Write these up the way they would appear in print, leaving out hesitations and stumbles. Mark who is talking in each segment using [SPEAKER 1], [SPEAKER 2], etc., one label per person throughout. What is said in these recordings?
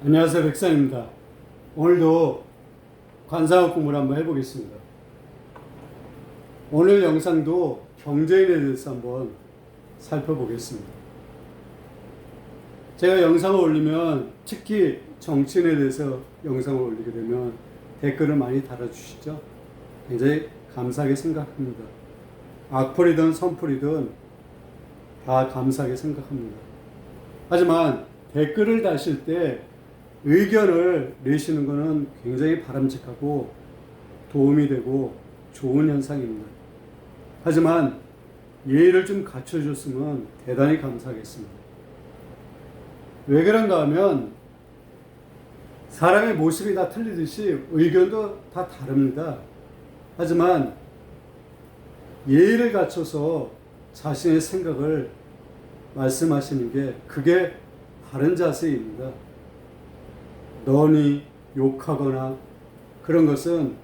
[SPEAKER 1] 안녕하세요, 백상입니다. 오늘도 관상학 공부를 한번 해보겠습니다. 오늘 영상도 경제인에 대해서 한번 살펴보겠습니다. 제가 영상을 올리면, 특히 정치인에 대해서 영상을 올리게 되면 댓글을 많이 달아주시죠. 굉장히 감사하게 생각합니다. 악플이든 선플이든 다 감사하게 생각합니다. 하지만 댓글을 다실 때 의견을 내시는 것은 굉장히 바람직하고 도움이 되고 좋은 현상입니다. 하지만 예의를 좀 갖춰줬으면 대단히 감사하겠습니다. 왜 그런가 하면 사람의 모습이 다 틀리듯이 의견도 다 다릅니다. 하지만 예의를 갖춰서 자신의 생각을 말씀하시는 게 그게 바른 자세입니다. 너니 욕하거나 그런 것은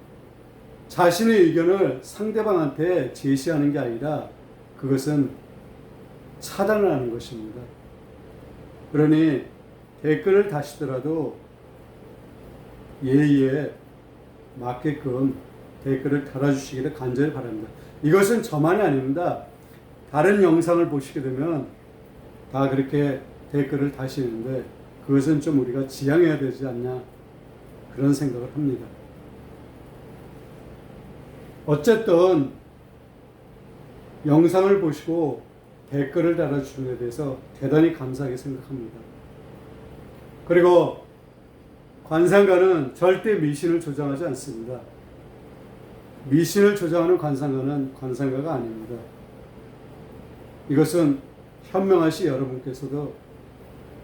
[SPEAKER 1] 자신의 의견을 상대방한테 제시하는 게 아니라 그것은 차단을 하는 것입니다. 그러니 댓글을 다시더라도 예의에 맞게끔 댓글을 달아주시기를 간절히 바랍니다. 이것은 저만이 아닙니다. 다른 영상을 보시게 되면 다 그렇게 댓글을 다시는데 그것은 좀 우리가 지양해야 되지 않냐 그런 생각을 합니다. 어쨌든 영상을 보시고 댓글을 달아주는 데 대해서 대단히 감사하게 생각합니다. 그리고 관상가는 절대 미신을 조장하지 않습니다. 미신을 조장하는 관상가는 관상가가 아닙니다. 이것은 현명하시 여러분께서도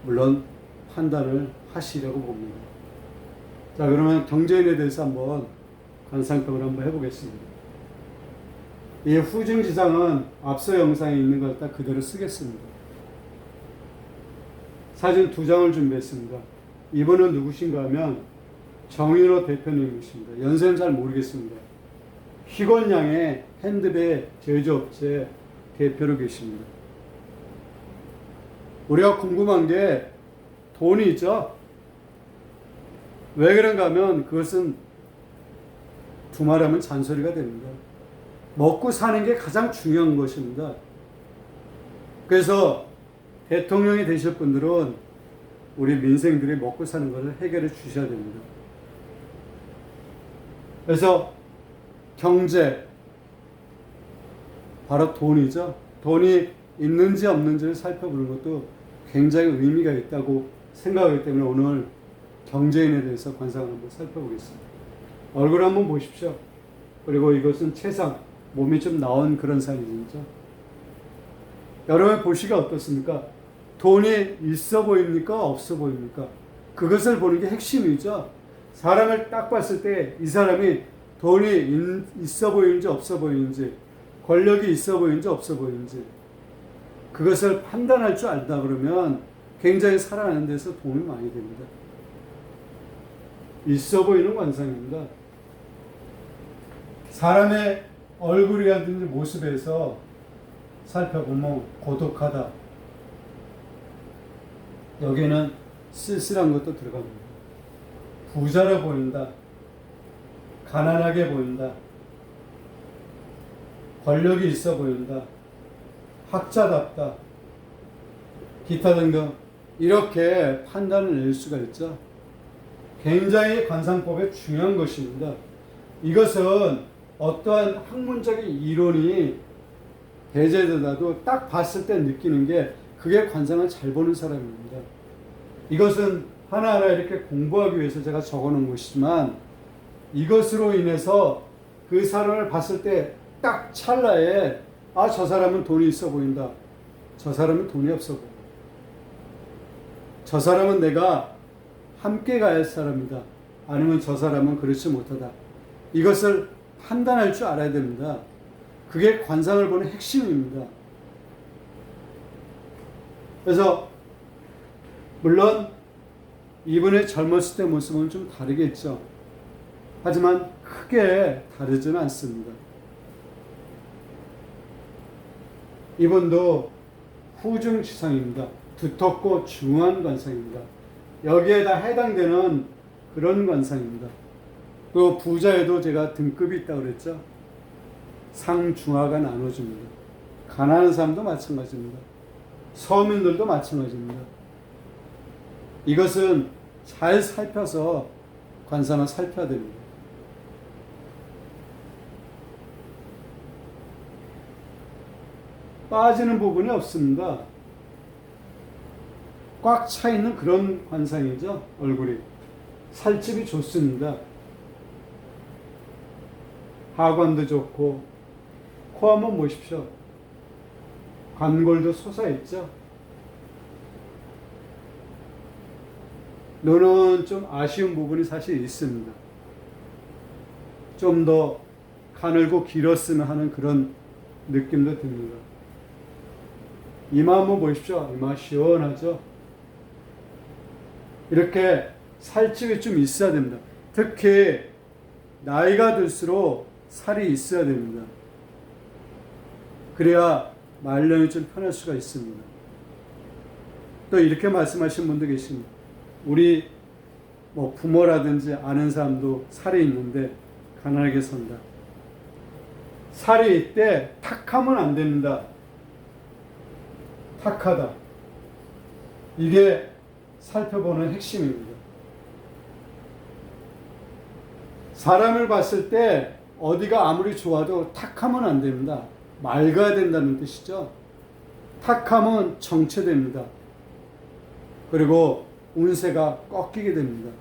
[SPEAKER 1] 물론 판단을 하시려고 봅니다. 자, 그러면 경제인에 대해서 한번 관상평을 한번 해보겠습니다. 이 후증지상은 앞서 영상에 있는 걸 딱 그대로 쓰겠습니다. 사진 2장을 준비했습니다. 이분은 누구신가 하면 정인호 대표님이십니다. 연세는 잘 모르겠습니다. 희건양의 핸드백 제조업체 대표로 계십니다. 우리가 궁금한 게 돈이 있죠? 왜 그런가 하면 그것은 두말하면 잔소리가 됩니다. 먹고 사는 게 가장 중요한 것입니다. 그래서 대통령이 되실 분들은 우리 민생들이 먹고 사는 것을 해결해 주셔야 됩니다. 그래서 경제, 바로 돈이죠. 돈이 있는지 없는지를 살펴보는 것도 굉장히 의미가 있다고 생각하기 때문에 오늘 경제인에 대해서 관상을 한번 살펴보겠습니다. 얼굴 한번 보십시오. 그리고 이것은 체상, 몸이 좀 나온 그런 사진이죠. 여러분 보시기가 어떻습니까? 돈이 있어 보입니까? 없어 보입니까? 그것을 보는 게 핵심이죠. 사람을 딱 봤을 때 이 사람이 돈이 있어 보이는지 없어 보이는지, 권력이 있어 보이는지 없어 보이는지, 그것을 판단할 줄 안다 그러면 굉장히 살아가는 데서 도움이 많이 됩니다. 있어 보이는 관상입니다. 사람의 얼굴이라든지 모습에서 살펴보면 고독하다. 여기에는 쓸쓸한 것도 들어갑니다. 부자로 보인다. 가난하게 보인다. 권력이 있어 보인다. 학자답다. 기타 등등 이렇게 판단을 낼 수가 있죠. 굉장히 관상법의 중요한 것입니다. 이것은 어떠한 학문적인 이론이 배제되더라도 딱 봤을 때 느끼는 게 그게 관상을 잘 보는 사람입니다. 이것은 하나하나 이렇게 공부하기 위해서 제가 적어놓은 것이지만 이것으로 인해서 그 사람을 봤을 때 딱 찰나에 아, 저 사람은 돈이 있어 보인다. 저 사람은 돈이 없어 보인다. 저 사람은 내가 함께 가야 할 사람이다. 아니면 저 사람은 그렇지 못하다. 이것을 판단할 줄 알아야 됩니다. 그게 관상을 보는 핵심입니다. 그래서 물론 이분의 젊었을 때 모습은 좀 다르겠죠. 하지만 크게 다르지는 않습니다. 이분도 후중지상입니다. 두텁고 중후한 관상입니다. 여기에 다 해당되는 그런 관상입니다. 또 부자에도 제가 등급이 있다고 그랬죠. 상중하가 나눠집니다. 가난한 사람도 마찬가지입니다. 서민들도 마찬가지입니다. 이것은 잘 살펴서 관상을 살펴야 됩니다. 빠지는 부분이 없습니다. 꽉 차 있는 그런 관상이죠. 얼굴이 살집이 좋습니다. 하관도 좋고 코 한번 보십시오. 관골도 솟아있죠. 눈은 좀 아쉬운 부분이 사실 있습니다. 좀 더 가늘고 길었으면 하는 그런 느낌도 듭니다. 이마 한번 보십시오. 이마 시원하죠. 이렇게 살집이 좀 있어야 됩니다. 특히 나이가 들수록 살이 있어야 됩니다. 그래야 말년이 좀 편할 수가 있습니다. 또 이렇게 말씀하시는 분도 계십니다. 우리 부모라든지 아는 사람도 살이 있는데 가난하게 산다. 살이 있대 탁하면 안 됩니다. 탁하다. 이게 살펴보는 핵심입니다. 사람을 봤을 때 어디가 아무리 좋아도 탁하면 안 됩니다. 맑아야 된다는 뜻이죠. 탁하면 정체됩니다. 그리고 운세가 꺾이게 됩니다.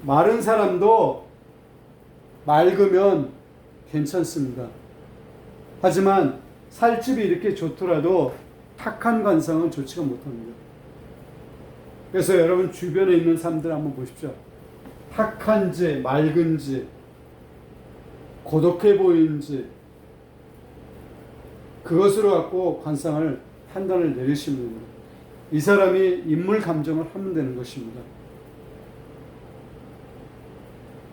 [SPEAKER 1] 마른 사람도 맑으면 괜찮습니다. 하지만 살집이 이렇게 좋더라도 탁한 관상은 좋지가 못합니다. 그래서 여러분 주변에 있는 사람들 한번 보십시오. 탁한지 맑은지 고독해 보이는지 그것으로 갖고 관상을 판단을 내리시면 됩니다. 이 사람이 인물 감정을 하면 되는 것입니다.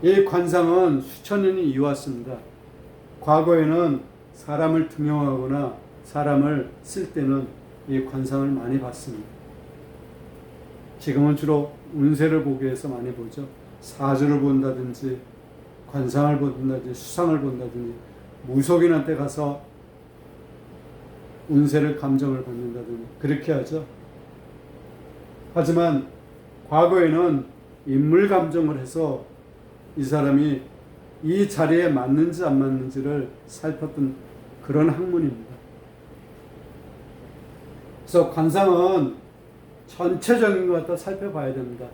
[SPEAKER 1] 이 관상은 수천 년이 이어왔습니다. 과거에는 사람을 등용하거나 사람을 쓸 때는 이 관상을 많이 봤습니다. 지금은 주로 운세를 보기 위해서 많이 보죠. 사주를 본다든지 관상을 본다든지 수상을 본다든지 무속인한테 가서 운세를 감정을 받는다든지 그렇게 하죠. 하지만 과거에는 인물 감정을 해서 이 사람이 이 자리에 맞는지 안 맞는지를 살폈던 그런 학문입니다. 그래서 관상은 전체적인 것 갖다 살펴봐야 됩니다.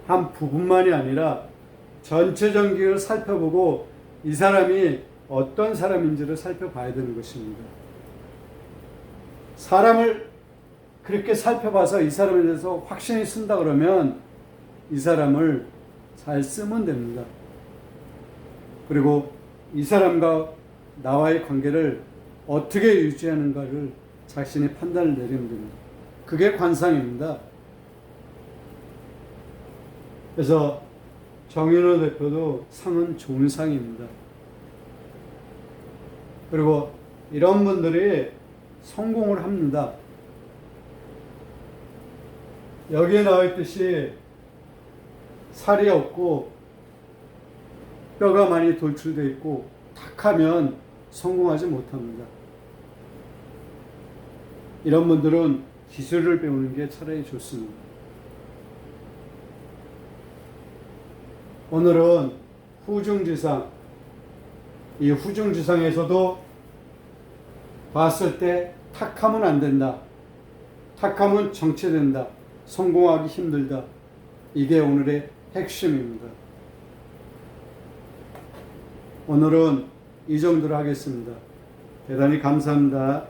[SPEAKER 1] 한 부분만이 아니라 전체적인 걸 살펴보고 이 사람이 어떤 사람인지를 살펴봐야 되는 것입니다. 사람을 그렇게 살펴봐서 이 사람에 대해서 확신이 쓴다 그러면 이 사람을 잘 쓰면 됩니다. 그리고 이 사람과 나와의 관계를 어떻게 유지하는가를 자신이 판단을 내리면 됩니다. 그게 관상입니다. 그래서 정윤호 대표도 상은 좋은 상입니다. 그리고 이런 분들이 성공을 합니다. 여기에 나와 있듯이 살이 없고 뼈가 많이 돌출되어 있고 탁하면 성공하지 못합니다. 이런 분들은 기술을 배우는 게 차라리 좋습니다. 오늘은 후중지상, 이 후중지상에서도 봤을 때 탁하면 안 된다. 탁하면 정체된다. 성공하기 힘들다. 이게 오늘의 핵심입니다. 오늘은 이 정도로 하겠습니다. 대단히 감사합니다.